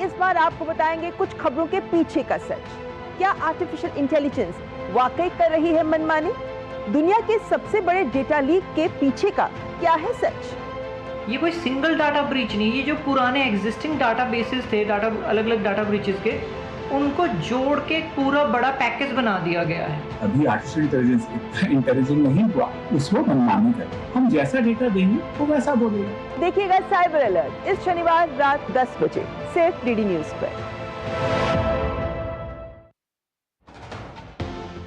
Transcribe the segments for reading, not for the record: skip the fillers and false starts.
इस बार आपको बताएंगे कुछ खबरों के पीछे का सच। क्या आर्टिफिशियल इंटेलिजेंस वाकई कर रही है मनमानी? दुनिया के सबसे बड़े डेटा लीक के पीछे का क्या है सच? ये कोई सिंगल डाटा ब्रीच नहीं, ये जो पुराने एग्जिस्टिंग डाटा बेसिस थे, अलग अलग डाटा ब्रीचेस के, उनको जोड़ के पूरा बड़ा पैकेज बना दिया गया है। अभी आर्टिफिशियल इंटेलिजेंस इतना इंटेलिजेंट नहीं हुआ, उसको मनमानी कर, हम जैसा डेटा देंगे वो वैसा बोलेगा। देखिएगा साइबर अलर्ट इस शनिवार रात 10 बजे सिर्फ डीडी न्यूज पर।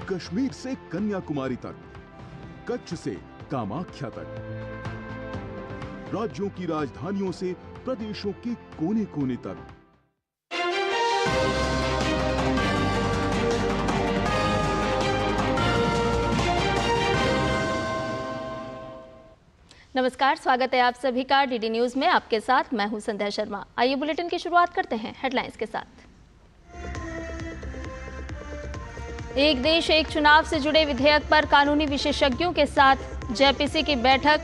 कश्मीर से कन्याकुमारी तक, कच्छ से कामाख्या तक, राज्यों की राजधानियों से प्रदेशों के कोने कोने तक, नमस्कार, स्वागत है आप सभी का डीडी न्यूज में। आपके साथ मैं हूं संध्या शर्मा। आइए बुलेटिन की शुरुआत करते हैं हेडलाइंस के साथ। एक देश एक चुनाव से जुड़े विधेयक पर कानूनी विशेषज्ञों के साथ जेपीसी की बैठक।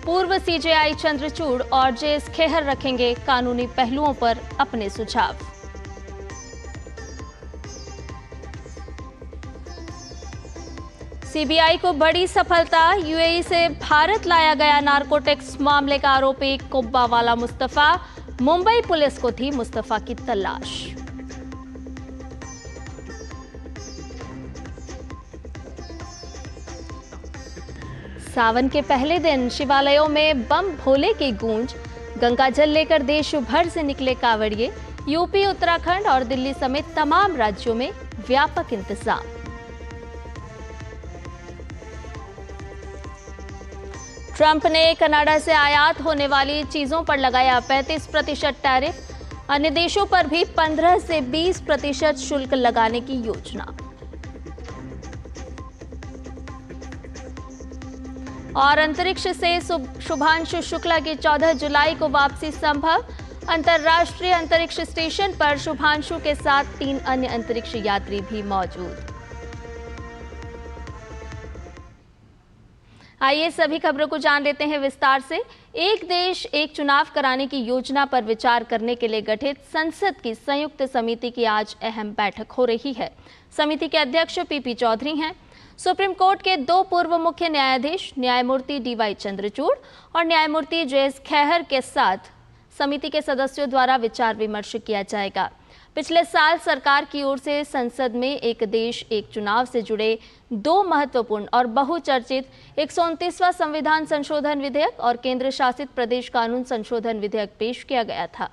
पूर्व सीजेआई चंद्रचूड़ और जेएस खेहर रखेंगे कानूनी पहलुओं पर अपने सुझाव। सीबीआई को बड़ी सफलता, यूएई से भारत लाया गया नारकोटिक्स मामले का आरोपी कुब्बा वाला मुस्तफा। मुंबई पुलिस को थी मुस्तफा की तलाश। सावन के पहले दिन शिवालयों में बम भोले की गूंज। गंगा जल लेकर देश भर से निकले कांवड़िए। यूपी, उत्तराखंड और दिल्ली समेत तमाम राज्यों में व्यापक इंतजाम। ट्रंप ने कनाडा से आयात होने वाली चीजों पर लगाया 35% टैरिफ। अन्य देशों पर भी 15 से 20% शुल्क लगाने की योजना। और अंतरिक्ष से शुभांशु शुक्ला की 14 जुलाई को वापसी संभव। अंतर्राष्ट्रीय अंतरिक्ष स्टेशन पर शुभांशु के साथ 3 अन्य अंतरिक्ष यात्री भी मौजूद। आइए सभी खबरों को जान लेते हैं विस्तार से। एक देश एक चुनाव कराने की योजना पर विचार करने के लिए गठित संसद की संयुक्त समिति की आज अहम बैठक हो रही है। समिति के अध्यक्ष पीपी चौधरी हैं। सुप्रीम कोर्ट के 2 पूर्व मुख्य न्यायाधीश न्यायमूर्ति डीवाई चंद्रचूड़ और न्यायमूर्ति जेएस खेहर के साथ समिति के सदस्यों द्वारा विचार विमर्श किया जाएगा। पिछले साल सरकार की ओर से संसद में एक देश एक चुनाव से जुड़े 2 महत्वपूर्ण और बहुचर्चित 129वां संविधान संशोधन विधेयक और केंद्र शासित प्रदेश कानून संशोधन विधेयक पेश किया गया था।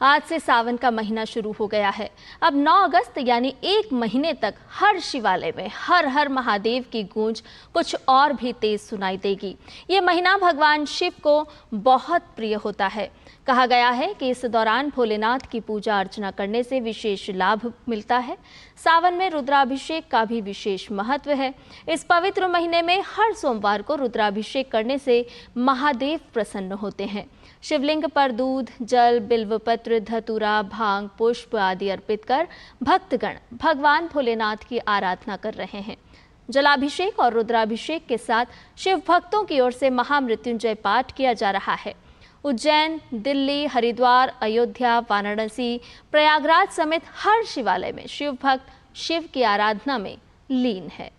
आज से सावन का महीना शुरू हो गया है। अब 9 अगस्त यानी 1 महीने तक हर शिवालय में हर हर महादेव की गूंज कुछ और भी तेज सुनाई देगी। ये महीना भगवान शिव को बहुत प्रिय होता है। कहा गया है कि इस दौरान भोलेनाथ की पूजा अर्चना करने से विशेष लाभ मिलता है। सावन में रुद्राभिषेक का भी विशेष महत्व है। इस पवित्र महीने में हर सोमवार को रुद्राभिषेक करने से महादेव प्रसन्न होते हैं। शिवलिंग पर दूध, जल, बिल्वपत्र, धतूरा, भांग, पुष्प आदि अर्पित कर भक्तगण भगवान भोलेनाथ की आराधना कर रहे हैं। जलाभिषेक और रुद्राभिषेक के साथ शिव भक्तों की ओर से महामृत्युंजय पाठ किया जा रहा है। उज्जैन, दिल्ली, हरिद्वार, अयोध्या, वाराणसी, प्रयागराज समेत हर शिवालय में शिव भक्त शिव की आराधना में लीन है।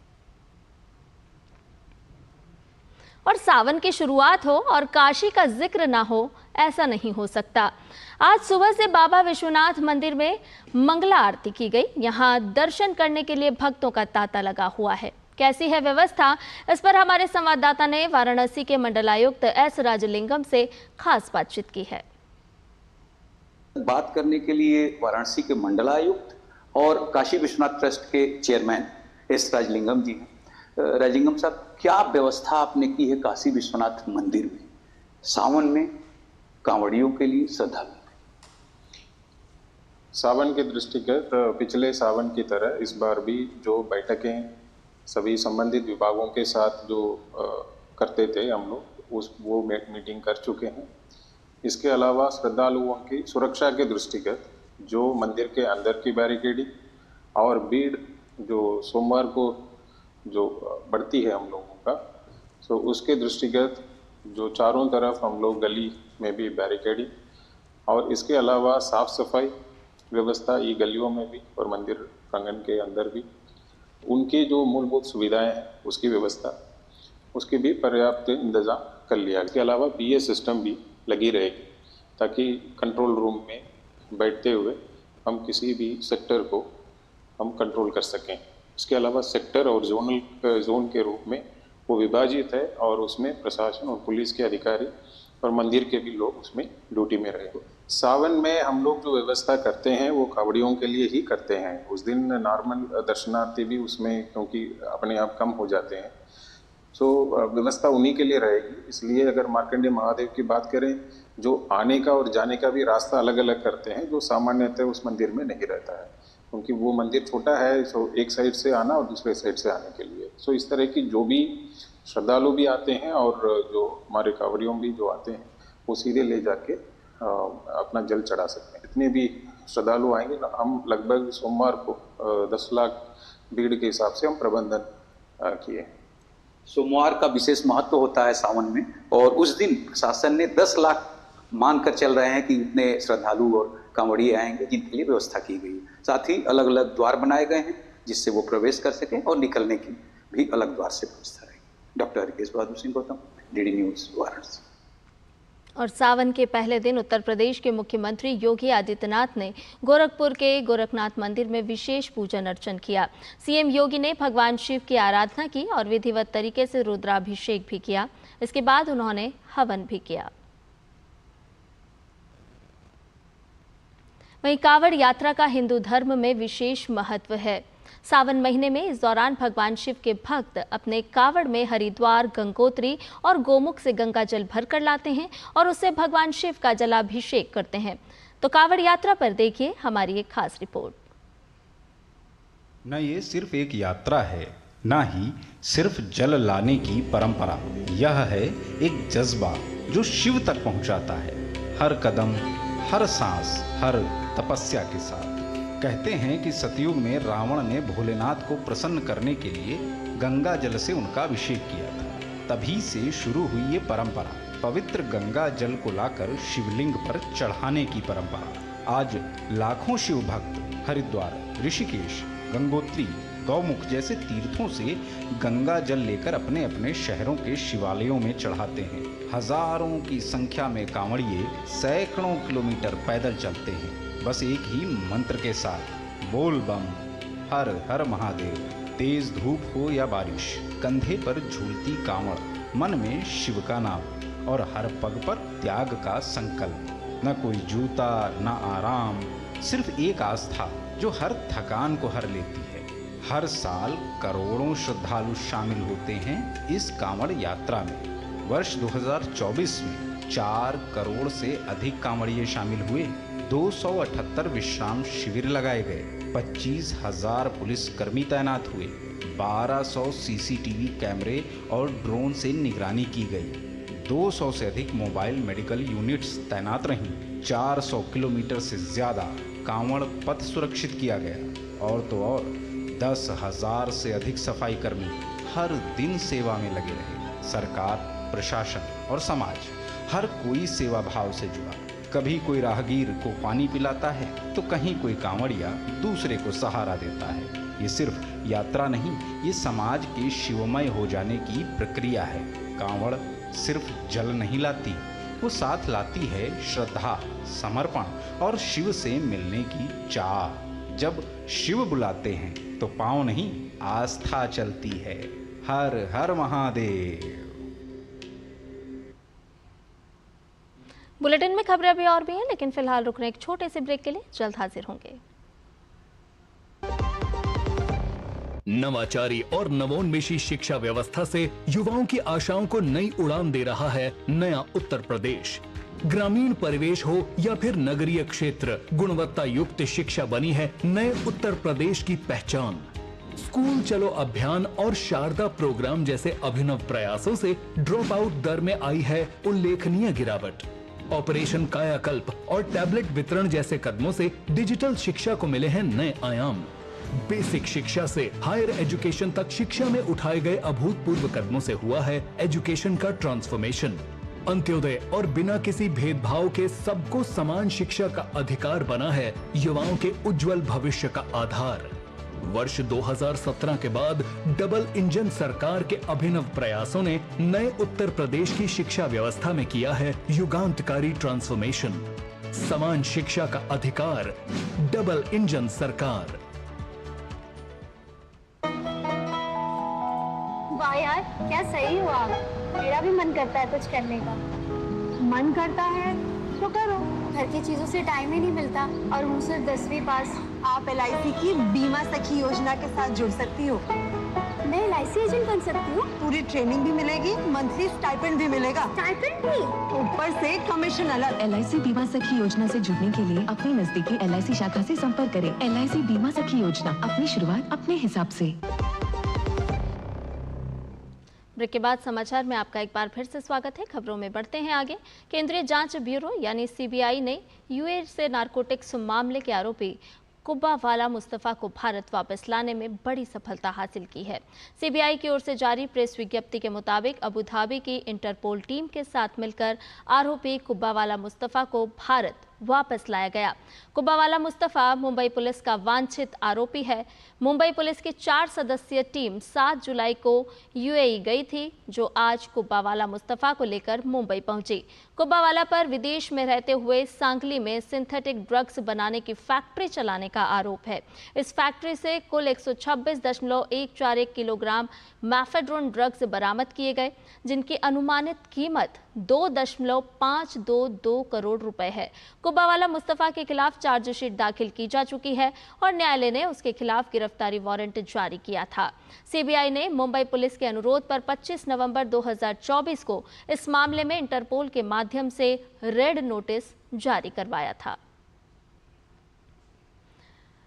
और सावन की शुरुआत हो और काशी का जिक्र ना हो, ऐसा नहीं हो सकता। आज सुबह से बाबा विश्वनाथ मंदिर में मंगला आरती की गई। यहाँ दर्शन करने के लिए भक्तों का तांता लगा हुआ है। कैसी है व्यवस्था, इस पर हमारे संवाददाता ने वाराणसी के मंडलायुक्त एस राजलिंगम से खास बातचीत की है। बात करने के लिए वाराणसी के मंडलायुक्त और काशी विश्वनाथ ट्रस्ट के चेयरमैन एस राजलिंगम जी हैं। राजलिंगम साहब, क्या व्यवस्था आपने की है काशी विश्वनाथ मंदिर में सावन में कांवड़ियों के लिए, श्रद्धालुओं? सावन के दृष्टिगत पिछले सावन की तरह इस बार भी जो बैठकें सभी संबंधित विभागों के साथ जो करते थे हम लोग, वो मीटिंग कर चुके हैं। इसके अलावा श्रद्धालुओं की सुरक्षा के दृष्टिगत जो मंदिर के अंदर की बैरिकेडिंग और भीड़ जो सोमवार को जो बढ़ती है हम लोगों का, तो उसके दृष्टिगत जो चारों तरफ हम लोग गली में भी बैरिकेडिंग, और इसके अलावा साफ सफाई व्यवस्था ये गलियों में भी और मंदिर प्रांगण के अंदर भी, उनके जो मूलभूत सुविधाएं हैं उसकी व्यवस्था, उसके भी पर्याप्त इंतजाम कर लिया। इसके अलावा PA सिस्टम भी लगी रहेगी ताकि कंट्रोल रूम में बैठते हुए हम किसी भी सेक्टर को हम कंट्रोल कर सकें। इसके अलावा सेक्टर और जोन के रूप में वो विभाजित है और उसमें प्रशासन और पुलिस के अधिकारी और मंदिर के भी लोग उसमें ड्यूटी में रहे। सावन में हम लोग जो व्यवस्था करते हैं वो कावड़ियों के लिए ही करते हैं। उस दिन नॉर्मल दर्शनार्थी भी उसमें क्योंकि अपने आप कम हो जाते हैं, तो व्यवस्था उन्हीं के लिए रहेगी। इसलिए अगर मार्कंडेय महादेव की बात करें, जो आने का और जाने का भी रास्ता अलग अलग करते हैं, जो सामान्यतः उस मंदिर में नहीं रहता है, क्योंकि वो मंदिर छोटा है, सो एक साइड से आना और दूसरे साइड से आने के लिए। सो इस तरह की जो भी श्रद्धालु भी आते हैं और जो हमारे कांवड़ियों भी जो आते हैं वो सीधे ले जाके अपना जल चढ़ा सकते हैं। जितने भी श्रद्धालु आएंगे ना, हम लगभग सोमवार को 10 लाख भीड़ के हिसाब से हम प्रबंधन किए। सोमवार का विशेष महत्व होता है सावन में, और उस दिन प्रशासन ने 10 लाख मानकर चल रहे हैं कि इतने श्रद्धालु और कांवड़िए आएंगे, जिनके लिए व्यवस्था की गई है। साथ ही अलग अलग द्वार बनाए गए हैं जिससे वो प्रवेश कर सकें और निकलने की भी अलग द्वार से व्यवस्था रहेगी। Doctor Harikesh Bahadur Singh Gautam, DD news, Varanasi. और सावन के पहले दिन उत्तर प्रदेश के मुख्यमंत्री योगी आदित्यनाथ ने गोरखपुर के गोरखनाथ मंदिर में विशेष पूजन अर्चन किया। CM योगी ने भगवान शिव की आराधना की और विधिवत तरीके से रुद्राभिषेक भी किया। इसके बाद उन्होंने हवन भी किया। वहीं कावड़ यात्रा का हिंदू धर्म में विशेष महत्व है। सावन महीने में इस दौरान भगवान शिव के भक्त अपने कावड़ में हरिद्वार, गंगोत्री और गोमुख से गंगा जल भरकर लाते हैं और उससे भगवान शिव का जलाभिषेक करते हैं। तो कावड़ यात्रा पर देखिए हमारी एक खास रिपोर्ट। न ये सिर्फ एक यात्रा है, ना ही सिर्फ जल लाने की परंपरा। यह है एक जज्बा जो शिव तक पहुंचाता है, हर कदम, हर सांस, हर तपस्या के साथ। कहते हैं कि सतयुग में रावण ने भोलेनाथ को प्रसन्न करने के लिए गंगा जल से उनका अभिषेक किया था। तभी से शुरू हुई ये परंपरा, पवित्र गंगा जल को लाकर शिवलिंग पर चढ़ाने की परंपरा। आज लाखों शिव भक्त हरिद्वार, ऋषिकेश, गंगोत्री, गौमुख जैसे तीर्थों से गंगा जल लेकर अपने अपने शहरों के शिवालयों में चढ़ाते हैं। हजारों की संख्या में कांवड़िए सैकड़ों किलोमीटर पैदल चलते हैं, बस एक ही मंत्र के साथ, बोल बम, हर हर महादेव। तेज धूप हो या बारिश, कंधे पर झूलती कांवड़, मन में शिव का नाम और हर पग पर त्याग का संकल्प। न कोई जूता, न आराम, सिर्फ एक आस्था जो हर थकान को हर लेती है। हर साल करोड़ों श्रद्धालु शामिल होते हैं इस कांवड़ यात्रा में। वर्ष 2024 में 4 करोड़ से अधिक कांवड़िए शामिल हुए। 278 विश्राम शिविर लगाए गए, 25,000 पुलिसकर्मी तैनात हुए, 1200 CCTV कैमरे और ड्रोन से निगरानी की गई, 200 से अधिक मोबाइल मेडिकल यूनिट्स तैनात रहीं, 400 किलोमीटर से ज्यादा कांवड़ पथ सुरक्षित किया गया, और तो और 10,000 से अधिक सफाई कर्मी हर दिन सेवा में लगे रहे। सरकार, प्रशासन और समाज, हर कोई सेवा भाव से जुड़ा। कभी कोई राहगीर को पानी पिलाता है तो कहीं कोई कांवड़िया दूसरे को सहारा देता है। ये सिर्फ यात्रा नहीं, ये समाज के शिवमय हो जाने की प्रक्रिया है। कांवड़ सिर्फ जल नहीं लाती, वो साथ लाती है श्रद्धा, समर्पण और शिव से मिलने की चाह। जब शिव बुलाते हैं तो पांव नहीं, आस्था चलती है। हर हर महादेव। बुलेटिन में खबरें अभी और भी हैं, लेकिन फिलहाल रुकने एक छोटे से ब्रेक के लिए जल्द हाजिर होंगे। नवाचारी और नवोन्मेषी शिक्षा व्यवस्था से युवाओं की आशाओं को नई उड़ान दे रहा है नया उत्तर प्रदेश। ग्रामीण परिवेश हो या फिर नगरीय क्षेत्र, गुणवत्ता युक्त शिक्षा बनी है नए उत्तर प्रदेश की पहचान। स्कूल चलो अभियान और शारदा प्रोग्राम जैसे अभिनव प्रयासों से ड्रॉप आउट दर में आई है उल्लेखनीय गिरावट। ऑपरेशन कायाकल्प और टैबलेट वितरण जैसे कदमों से डिजिटल शिक्षा को मिले हैं नए आयाम। बेसिक शिक्षा से हायर एजुकेशन तक शिक्षा में उठाए गए अभूतपूर्व कदमों से हुआ है एजुकेशन का ट्रांसफॉर्मेशन। अंत्योदय और बिना किसी भेदभाव के सबको समान शिक्षा का अधिकार बना है युवाओं के उज्जवल भविष्य का आधार। वर्ष 2017 के बाद डबल इंजन सरकार के अभिनव प्रयासों ने नए उत्तर प्रदेश की शिक्षा व्यवस्था में किया है युगांतकारी ट्रांसफॉर्मेशन। समान शिक्षा का अधिकार, डबल इंजन सरकार। वाह यार, क्या सही हुआ। मेरा भी मन करता है कुछ करने का। मन करता है तो करो। घर की चीजों से टाइम ही नहीं मिलता और हूँ सिर्फ 10वीं पास। आप LIC की बीमा सखी योजना के साथ जुड़ सकती हो। मैं LIC एजेंट बन सकती हूँ? पूरी ट्रेनिंग भी मिलेगी, मंथली स्टाइपेंड भी मिलेगा। स्टाइपेंड भी? ऊपर से कमीशन अलग। LIC बीमा सखी योजना से जुड़ने के लिए अपनी नजदीकी LIC शाखा से संपर्क करें। LIC बीमा सखी योजना, अपनी शुरुआत अपने हिसाब से। ब्रेक के बाद समाचार में आपका एक बार फिर से स्वागत है। खबरों में बढ़ते हैं आगे। केंद्रीय जांच ब्यूरो यानी CBI ने UAE से नारकोटिक्स मामले के आरोपी कुब्बावाला मुस्तफ़ा को भारत वापस लाने में बड़ी सफलता हासिल की है। CBI की ओर से जारी प्रेस विज्ञप्ति के मुताबिक अबू धाबी की इंटरपोल टीम के साथ मिलकर आरोपी कुब्बावाला मुस्तफ़ा को भारत वापस लाया गया। कुब्बावाला मुस्तफ़ा मुंबई पुलिस का वांछित आरोपी है। मुंबई पुलिस की 4 सदस्यीय टीम 7 जुलाई को UAE गई थी, जो आज कुब्बावाला मुस्तफ़ा को लेकर मुंबई पहुंची। कुब्बावाला पर विदेश में रहते हुए सांगली में सिंथेटिक ड्रग्स बनाने की फैक्ट्री चलाने का आरोप है। इस फैक्ट्री से कुल 126.141 किलोग्राम मैफेड्रोन ड्रग्स बरामद किए गए, जिनकी अनुमानित कीमत 2.522 करोड़ रुपए है। कुब्बावाला मुस्तफ़ा के खिलाफ चार्जशीट दाखिल की जा चुकी है और न्यायालय ने उसके खिलाफ गिरफ्तारी वारंट जारी किया था। CBI ने मुंबई पुलिस के अनुरोध पर 25 नवंबर 2024 को इस मामले में इंटरपोल के माध्यम से रेड नोटिस जारी करवाया था।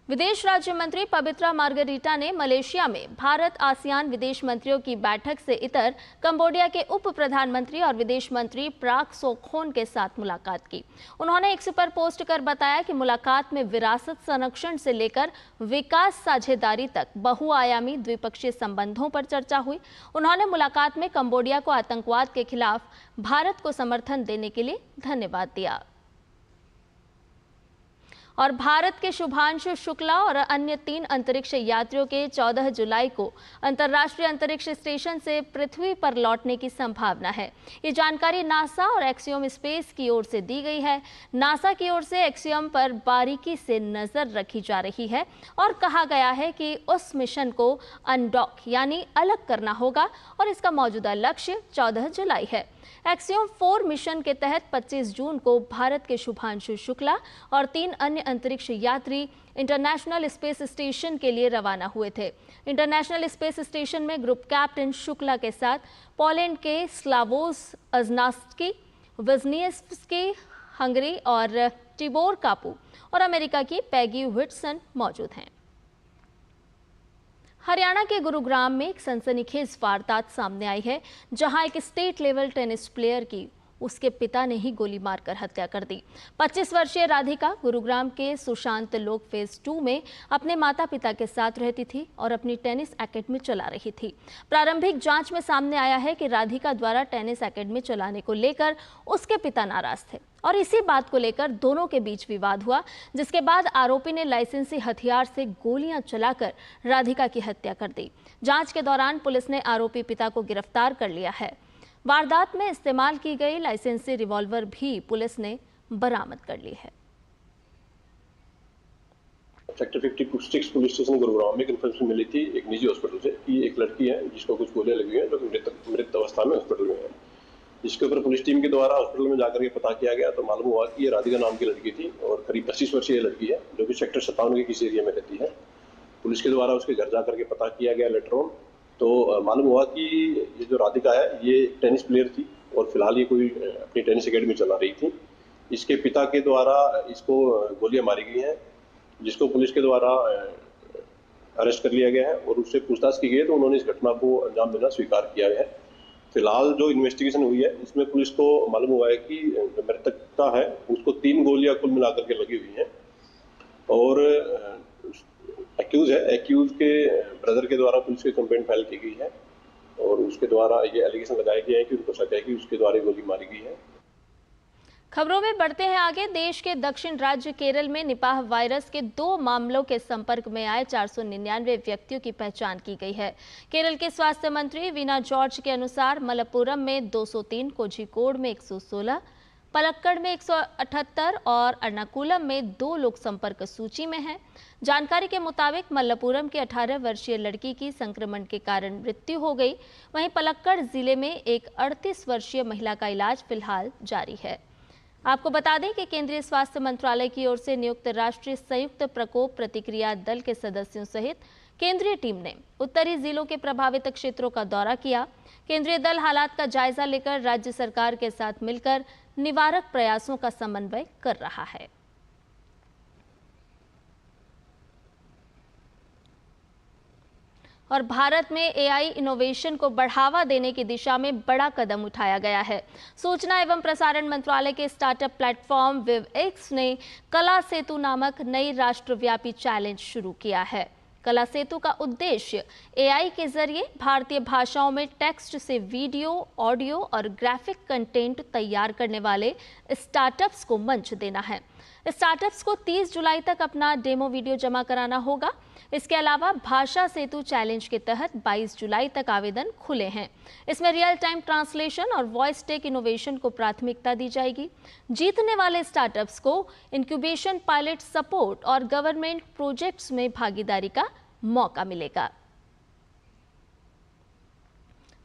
विदेश राज्य मंत्री पवित्रा मार्गरीटा ने मलेशिया में भारत आसियान विदेश मंत्रियों की बैठक से इतर कंबोडिया के उप प्रधानमंत्री और विदेश मंत्री प्राक सोखोन के साथ मुलाकात की। उन्होंने X पर पोस्ट कर बताया कि मुलाकात में विरासत संरक्षण से लेकर विकास साझेदारी तक बहुआयामी द्विपक्षीय संबंधों पर चर्चा हुई। उन्होंने मुलाकात में कंबोडिया को आतंकवाद के खिलाफ भारत को समर्थन देने के लिए धन्यवाद दिया। और भारत के शुभांशु शुक्ला और अन्य 3 अंतरिक्ष यात्रियों के 14 जुलाई को अंतर्राष्ट्रीय अंतरिक्ष स्टेशन से पृथ्वी पर लौटने की संभावना है। ये जानकारी नासा और एक्सियोम स्पेस की ओर से दी गई है। नासा की ओर से एक्सियोम पर बारीकी से नजर रखी जा रही है और कहा गया है कि उस मिशन को अनडॉक यानी अलग करना होगा और इसका मौजूदा लक्ष्य 14 जुलाई है। एक्सियोम 4 मिशन के तहत 25 जून को भारत के शुभांशु शुक्ला और 3 अन्य अंतरिक्ष यात्री इंटरनेशनल स्पेस स्टेशन के लिए रवाना हुए थे। इंटरनेशनल स्पेस स्टेशन में ग्रुप कैप्टन शुक्ला के साथ पोलैंड के स्लावोस अजनास्की, विज़निएव्स्की हंगरी और टिबोर कापू और अमेरिका की पैगी व्हिटसन मौजूद हैं। हरियाणा के गुरुग्राम में एक सनसनीखेज वारदात सामने आई है, जहां एक स्टेट लेवल टेनिस प्लेयर की उसके पिता ने ही गोली मारकर हत्या कर दी। 25 वर्षीय राधिका गुरुग्राम के सुशांत लोक फेज 2 में अपने माता पिता के साथ रहती थी और अपनी टेनिस एकेडमी चला रही थी। प्रारंभिक जांच में सामने आया है कि राधिका द्वारा टेनिस एकेडमी चलाने को लेकर उसके पिता नाराज थे और इसी बात को लेकर दोनों के बीच विवाद हुआ, जिसके बाद आरोपी ने लाइसेंसी हथियार से गोलियां चलाकर राधिका की हत्या कर दी। जांच के दौरान पुलिस ने आरोपी पिता को गिरफ्तार कर लिया है। वारदात में इस्तेमाल की गई लाइसेंसी रिवॉल्वर भी पुलिस ने बरामद कर ली है। सेक्टर 56 पुलिस स्टेशन गुरुग्राम में इन्फॉर्मेशन मिली थी एक निजी हॉस्पिटल से कि एक लड़की है जिसको कुछ गोलियां लगी हैं, जो मृत अवस्था में हॉस्पिटल में है। इसके ऊपर पुलिस टीम के द्वारा हॉस्पिटल में जाकर के पता किया गया तो मालूम हुआ कि ये राधिका नाम की लड़की थी और करीब 25 वर्षीय लड़की है, जो कि सेक्टर 57 के किसी एरिया में रहती है। पुलिस के द्वारा उसके घर जाकर के पता किया गया लेटर ऑन, तो मालूम हुआ कि ये जो राधिका है ये टेनिस प्लेयर थी और फिलहाल ये कोई अपनी टेनिस एकेडमी चला रही थी। इसके पिता के द्वारा इसको गोलियां मारी गई हैं, जिसको पुलिस के द्वारा अरेस्ट कर लिया गया है और उससे पूछताछ की गई तो उन्होंने इस घटना को अंजाम देना स्वीकार किया है। फिलहाल जो इन्वेस्टिगेशन हुई है इसमें पुलिस को मालूम हुआ है कि जो मृतकता है उसको 3 गोलियां कुल मिलाकर के लगी हुई हैं और एक्यूज के ब्रदर के द्वारा पुलिस की कंप्लेंट फाइल की गई है और उसके द्वारा ये एलिगेशन लगाए गए हैं कि उनको शक है कि उसके द्वारा गोली मारी गई है। खबरों में बढ़ते हैं आगे। देश के दक्षिण राज्य केरल में निपाह वायरस के 2 मामलों के संपर्क में आए 499 व्यक्तियों की पहचान की गई है। केरल के स्वास्थ्य मंत्री वीना जॉर्ज के अनुसार मलप्पुरम में 203, कोझिकोड में 116, पलक्कड़ में 178 और एर्नाकुलम में 2 लोग संपर्क सूची में हैं। जानकारी के मुताबिक मलप्पुरम की 18 वर्षीय लड़की की संक्रमण के कारण मृत्यु हो गई। वहीं पलक्कड़ जिले में एक 38 वर्षीय महिला का इलाज फिलहाल जारी है। आपको बता दें कि केंद्रीय स्वास्थ्य मंत्रालय की ओर से नियुक्त राष्ट्रीय संयुक्त प्रकोप प्रतिक्रिया दल के सदस्यों सहित केंद्रीय टीम ने उत्तरी जिलों के प्रभावित क्षेत्रों का दौरा किया। केंद्रीय दल हालात का जायजा लेकर राज्य सरकार के साथ मिलकर निवारक प्रयासों का समन्वय कर रहा है। और भारत में एआई इनोवेशन को बढ़ावा देने की दिशा में बड़ा कदम उठाया गया है। सूचना एवं प्रसारण मंत्रालय के स्टार्टअप प्लेटफॉर्म विवएक्स ने कला सेतु नामक नई राष्ट्रव्यापी चैलेंज शुरू किया है। कला सेतु का उद्देश्य एआई के जरिए भारतीय भाषाओं में टेक्स्ट से वीडियो, ऑडियो और ग्राफिक कंटेंट तैयार करने वाले स्टार्टअप्स को मंच देना है। स्टार्टअप्स को 30 जुलाई तक अपना डेमो वीडियो जमा कराना होगा। इसके अलावा भाषा सेतु चैलेंज के तहत 22 जुलाई तक आवेदन खुले हैं। इसमें रियल टाइम ट्रांसलेशन और वॉइस टेक इनोवेशन को प्राथमिकता दी जाएगी। जीतने वाले स्टार्टअप्स को इंक्यूबेशन, पायलट सपोर्ट और गवर्नमेंट प्रोजेक्ट्स में भागीदारी का मौका मिलेगा।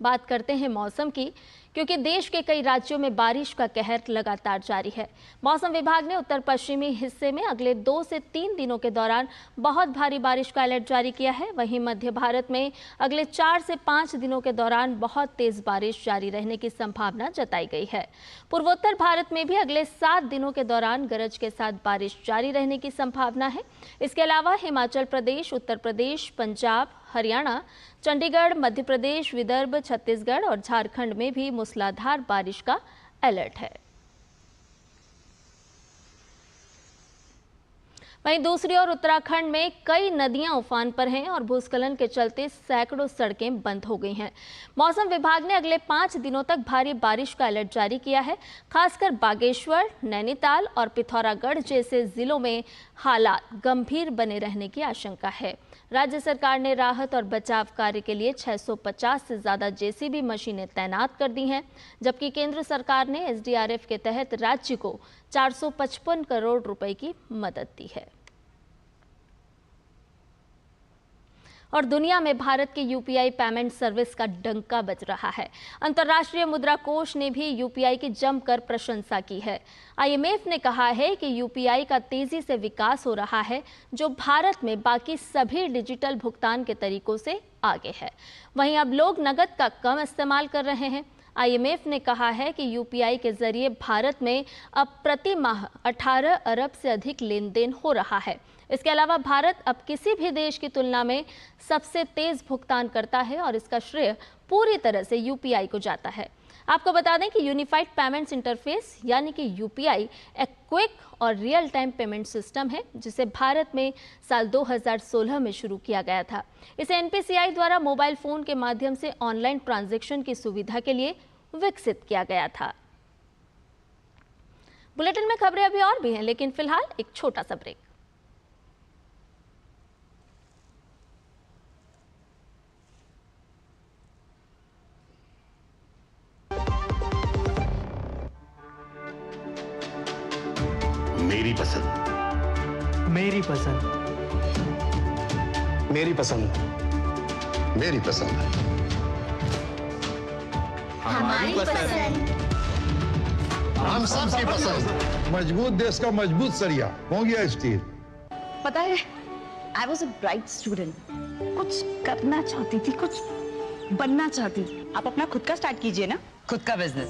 बात करते हैं मौसम की, क्योंकि देश के कई राज्यों में बारिश का कहर लगातार जारी है। मौसम विभाग ने उत्तर पश्चिमी हिस्से में अगले 2 से 3 दिनों के दौरान बहुत भारी बारिश का अलर्ट जारी किया है। वहीं मध्य भारत में अगले 4 से 5 दिनों के दौरान बहुत तेज बारिश जारी रहने की संभावना जताई गई है। पूर्वोत्तर भारत में भी अगले 7 दिनों के दौरान गरज के साथ बारिश जारी रहने की संभावना है। इसके अलावा हिमाचल प्रदेश, उत्तर प्रदेश, पंजाब, हरियाणा, चंडीगढ़, मध्य प्रदेश, विदर्भ, छत्तीसगढ़ और झारखंड में भी मूसलाधार बारिश का अलर्ट है। वहीं दूसरी ओर उत्तराखंड में कई नदियां उफान पर हैं और भूस्खलन के चलते सैकड़ों सड़कें बंद हो गई हैं। मौसम विभाग ने अगले 5 दिनों तक भारी बारिश का अलर्ट जारी किया है। खासकर बागेश्वर, नैनीताल और पिथौरागढ़ जैसे जिलों में हालात गंभीर बने रहने की आशंका है। राज्य सरकार ने राहत और बचाव कार्य के लिए 650 से ज्यादा जेसीबी मशीनें तैनात कर दी हैं, जबकि केंद्र सरकार ने एसडीआरएफ के तहत राज्य को 455 करोड़ रुपए की मदद दी है। और दुनिया में भारत के यूपीआई पेमेंट सर्विस का डंका बज रहा है। अंतर्राष्ट्रीय मुद्रा कोष ने भी यूपीआई की जमकर प्रशंसा की है। आईएमएफ ने कहा है कि यूपीआई का तेजी से विकास हो रहा है, जो भारत में बाकी सभी डिजिटल भुगतान के तरीकों से आगे है। वहीं अब लोग नकद का कम इस्तेमाल कर रहे हैं। आईएमएफ ने कहा है कि यूपीआई के जरिए भारत में अब प्रति माह 18 अरब से अधिक लेन देन हो रहा है। इसके अलावा भारत अब किसी भी देश की तुलना में सबसे तेज भुगतान करता है और इसका श्रेय पूरी तरह से यूपीआई को जाता है। आपको बता दें कि यूनिफाइड पेमेंट्स इंटरफेस यानी कि यूपीआई एक क्विक और रियल टाइम पेमेंट सिस्टम है, जिसे भारत में साल 2016 में शुरू किया गया था। इसे एनपीसीआई द्वारा मोबाइल फोन के माध्यम से ऑनलाइन ट्रांजैक्शन की सुविधा के लिए विकसित किया गया था। बुलेटिन में खबरें अभी और भी हैं, लेकिन फिलहाल एक छोटा सा ब्रेक। मेरी पसंद, मेरी पसंद, मेरी पसंद, मेरी पसंद, हमारी पसंद, हम सबकी पसंद। मजबूत देश का मजबूत सरिया हो गया स्टील। पता है, I was a bright student. कुछ करना चाहती थी, कुछ बनना चाहती थी। आप अपना खुद का स्टार्ट कीजिए ना। खुद का बिजनेस,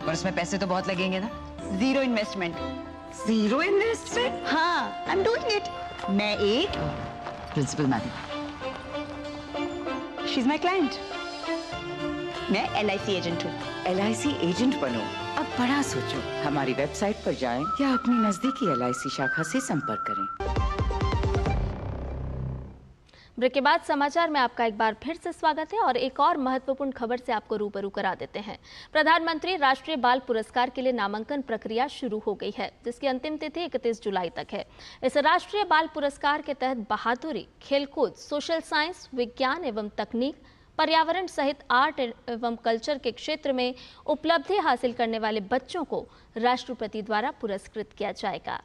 पर उसमें पैसे तो बहुत लगेंगे ना। Zero investment. Zero investment? हाँ, आई एम डूइंग इट। मैं एक principal madam, she is my client. मैं LIC एजेंट हूँ। LIC एजेंट बनो, अब बड़ा सोचो। हमारी वेबसाइट पर जाएं या अपनी नजदीकी LIC शाखा से संपर्क करें। ब्रेक के बाद समाचार में आपका एक बार फिर से स्वागत है और एक और महत्वपूर्ण खबर से आपको रूबरू करा देते हैं। प्रधानमंत्री राष्ट्रीय बाल पुरस्कार के लिए नामांकन प्रक्रिया शुरू हो गई है, जिसकी अंतिम तिथि 31 जुलाई तक है। इस राष्ट्रीय बाल पुरस्कार के तहत बहादुरी, खेलकूद, सोशल साइंस, विज्ञान एवं तकनीक, पर्यावरण सहित आर्ट एवं कल्चर के क्षेत्र में उपलब्धि हासिल करने वाले बच्चों को राष्ट्रपति द्वारा पुरस्कृत किया जाएगा।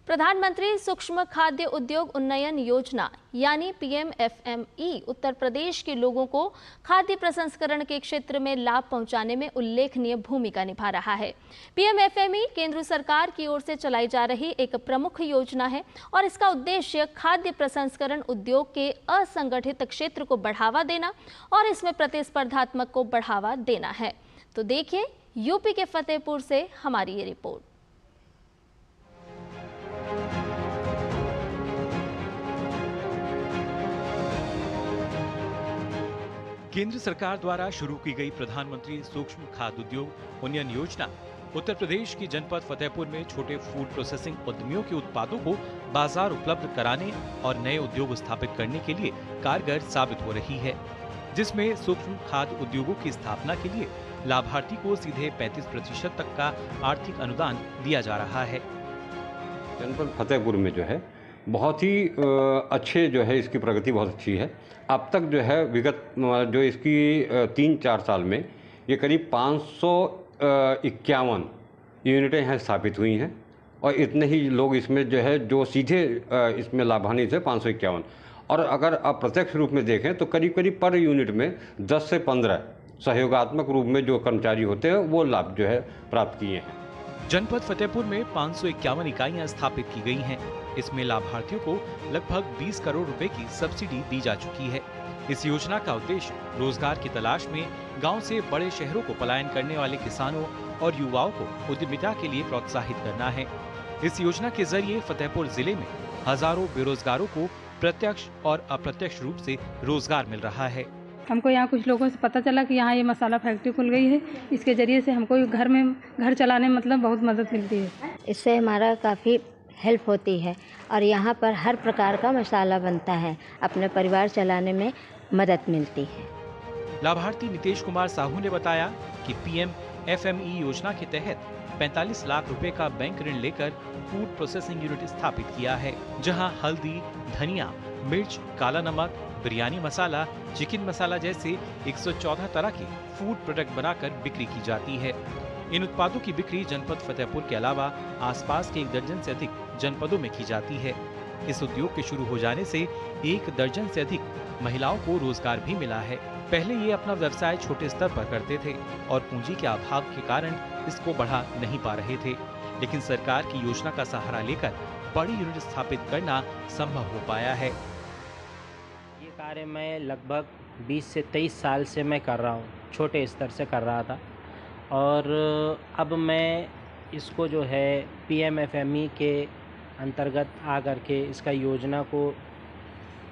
प्रधानमंत्री सूक्ष्म खाद्य उद्योग उन्नयन योजना यानी PMFME उत्तर प्रदेश के लोगों को खाद्य प्रसंस्करण के क्षेत्र में लाभ पहुंचाने में उल्लेखनीय भूमिका निभा रहा है। PMFME केंद्र सरकार की ओर से चलाई जा रही एक प्रमुख योजना है और इसका उद्देश्य खाद्य प्रसंस्करण उद्योग के असंगठित क्षेत्र को बढ़ावा देना और इसमें प्रतिस्पर्धात्मक को बढ़ावा देना है। तो देखिए यूपी के फतेहपुर से हमारी ये रिपोर्ट। केंद्र सरकार द्वारा शुरू की गई प्रधानमंत्री सूक्ष्म खाद्य उद्योग उन्नयन योजना उत्तर प्रदेश की जनपद फतेहपुर में छोटे फूड प्रोसेसिंग उद्यमियों के उत्पादों को बाजार उपलब्ध कराने और नए उद्योग स्थापित करने के लिए कारगर साबित हो रही है, जिसमें सूक्ष्म खाद्य उद्योगों की स्थापना के लिए लाभार्थी को सीधे 35% तक का आर्थिक अनुदान दिया जा रहा है। जनपद फतेहपुर में जो है बहुत ही अच्छे जो है इसकी प्रगति बहुत अच्छी है। अब तक जो है विगत जो इसकी 3-4 साल में ये करीब 551 यूनिटें हैं स्थापित हुई हैं और इतने ही लोग इसमें जो है जो सीधे इसमें लाभान्वित है 551। और अगर आप प्रत्यक्ष रूप में देखें तो करीब करीब पर यूनिट में 10 से 15 सहयोगात्मक रूप में जो कर्मचारी होते हैं वो लाभ जो है प्राप्त किए हैं। जनपद फतेहपुर में 551 इकाइयां स्थापित की गई हैं। इसमें लाभार्थियों को लगभग 20 करोड़ रुपए की सब्सिडी दी जा चुकी है। इस योजना का उद्देश्य रोजगार की तलाश में गांव से बड़े शहरों को पलायन करने वाले किसानों और युवाओं को उद्यमिता के लिए प्रोत्साहित करना है। इस योजना के जरिए फतेहपुर जिले में हजारों बेरोजगारों को प्रत्यक्ष और अप्रत्यक्ष रूप से रोजगार मिल रहा है। हमको यहाँ कुछ लोगों से पता चला कि यहाँ ये मसाला फैक्ट्री खुल गई है, इसके जरिए से हमको घर चलाने में मतलब बहुत मदद मिलती है। इससे हमारा काफ़ी हेल्प होती है और यहाँ पर हर प्रकार का मसाला बनता है, अपने परिवार चलाने में मदद मिलती है। लाभार्थी नितेश कुमार साहू ने बताया कि PMFME योजना के तहत 45 लाख रुपए का बैंक ऋण लेकर फूड प्रोसेसिंग यूनिट स्थापित किया है, जहां हल्दी, धनिया, मिर्च, काला नमक, बिरयानी मसाला, चिकन मसाला जैसे 114 तरह के फूड प्रोडक्ट बनाकर बिक्री की जाती है। इन उत्पादों की बिक्री जनपद फतेहपुर के अलावा आसपास के 1 दर्जन से अधिक जनपदों में की जाती है। इस उद्योग के शुरू हो जाने से 1 दर्जन से अधिक महिलाओं को रोजगार भी मिला है। पहले ये अपना व्यवसाय छोटे स्तर पर करते थे और पूंजी के अभाव के कारण इसको बढ़ा नहीं पा रहे थे, लेकिन सरकार की योजना का सहारा लेकर बड़ी यूनिट स्थापित करना संभव हो पाया है। ये कार्य मैं लगभग 20 से 23 साल से मैं कर रहा हूँ, छोटे स्तर से कर रहा था और अब मैं इसको जो है PMFME के अंतर्गत आकर के इसका योजना को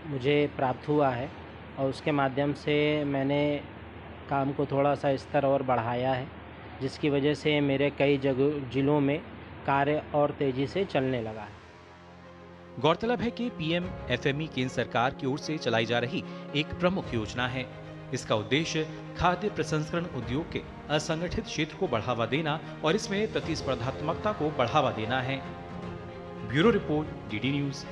मुझे प्राप्त हुआ है और उसके माध्यम से मैंने काम को थोड़ा सा स्तर और बढ़ाया है, जिसकी वजह से मेरे कई जिलों में कार्य और तेज़ी से चलने लगा है। गौरतलब है कि PMFME केंद्र सरकार की ओर से चलाई जा रही एक प्रमुख योजना है। इसका उद्देश्य खाद्य प्रसंस्करण उद्योग के असंगठित क्षेत्र को बढ़ावा देना और इसमें प्रतिस्पर्धात्मकता को बढ़ावा देना है। Bureau report, DD news.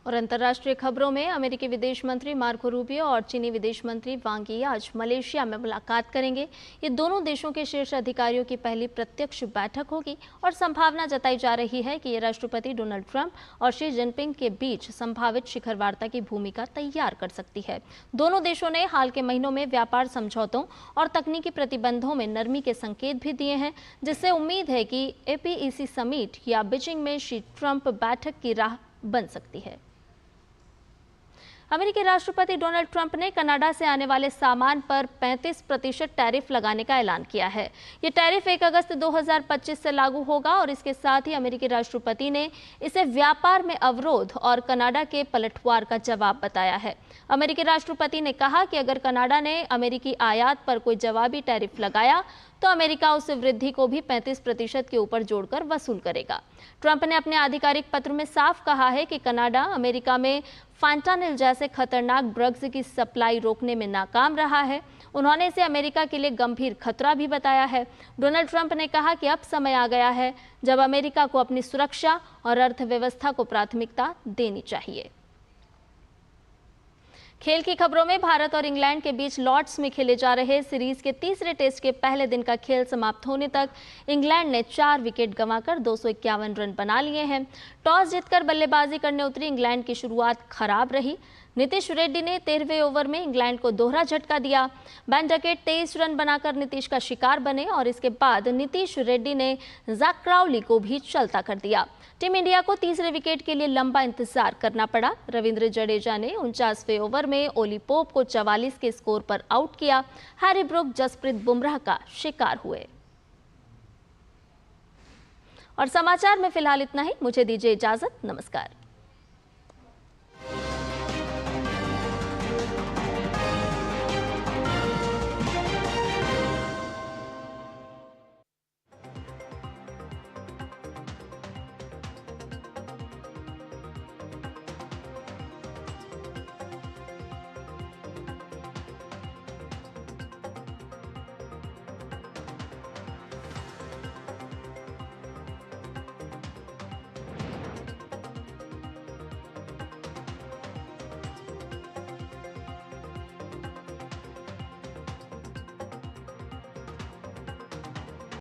और अंतर्राष्ट्रीय खबरों में अमेरिकी विदेश मंत्री मार्को रूबियो और चीनी विदेश मंत्री वांग यी आज मलेशिया में मुलाकात करेंगे। ये दोनों देशों के शीर्ष अधिकारियों की पहली प्रत्यक्ष बैठक होगी और संभावना जताई जा रही है कि ये राष्ट्रपति डोनाल्ड ट्रंप और शी जिनपिंग के बीच संभावित शिखर वार्ता की भूमिका तैयार कर सकती है। दोनों देशों ने हाल के महीनों में व्यापार समझौतों और तकनीकी प्रतिबंधों में नरमी के संकेत भी दिए हैं, जिससे उम्मीद है कि APEC समिट या बीजिंग में शी ट्रंप बैठक की राह बन सकती है। अमेरिकी राष्ट्रपति डोनाल्ड ट्रंप ने कनाडा से आने वाले सामान पर 35% टैरिफ लगाने का ऐलान किया है। ये टैरिफ 1 अगस्त 2025 से लागू होगा और इसके साथ ही अमेरिकी राष्ट्रपति ने इसे व्यापार में अवरोध और कनाडा के पलटवार का जवाब बताया है। अमेरिकी राष्ट्रपति ने कहा कि अगर कनाडा ने अमेरिकी आयात पर कोई जवाबी टैरिफ लगाया तो अमेरिका उस वृद्धि को भी 35% के ऊपर जोड़कर वसूल करेगा। ट्रंप ने अपने आधिकारिक पत्र में साफ कहा है कि कनाडा अमेरिका में फैंटानिल जैसे खतरनाक ड्रग्स की सप्लाई रोकने में नाकाम रहा है। उन्होंने इसे अमेरिका के लिए गंभीर खतरा भी बताया है। डोनाल्ड ट्रंप ने कहा कि अब समय आ गया है जब अमेरिका को अपनी सुरक्षा और अर्थव्यवस्था को प्राथमिकता देनी चाहिए। खेल की खबरों में भारत और इंग्लैंड के बीच लॉर्ड्स में खेले जा रहे सीरीज के तीसरे टेस्ट के पहले दिन का खेल समाप्त होने तक इंग्लैंड ने 4 विकेट गंवाकर 251 रन बना लिए हैं। टॉस जीतकर बल्लेबाजी करने उतरी इंग्लैंड की शुरुआत खराब रही। नीतीश रेड्डी ने 13वें ओवर में इंग्लैंड को दोहरा झटका दिया। बेन डकेट 23 रन बनाकर नीतीश का शिकार बने और इसके बाद नीतीश रेड्डी ने जैक क्राउली को भी चलता कर दिया। टीम इंडिया को तीसरे विकेट के लिए लंबा इंतजार करना पड़ा। रविंद्र जडेजा ने 49वें ओवर में ओली पोप को 44 के स्कोर पर आउट किया। हैरी ब्रूक जसप्रीत बुमराह का शिकार हुए। और समाचार में फिलहाल इतना ही। मुझे दीजिए इजाजत। नमस्कार।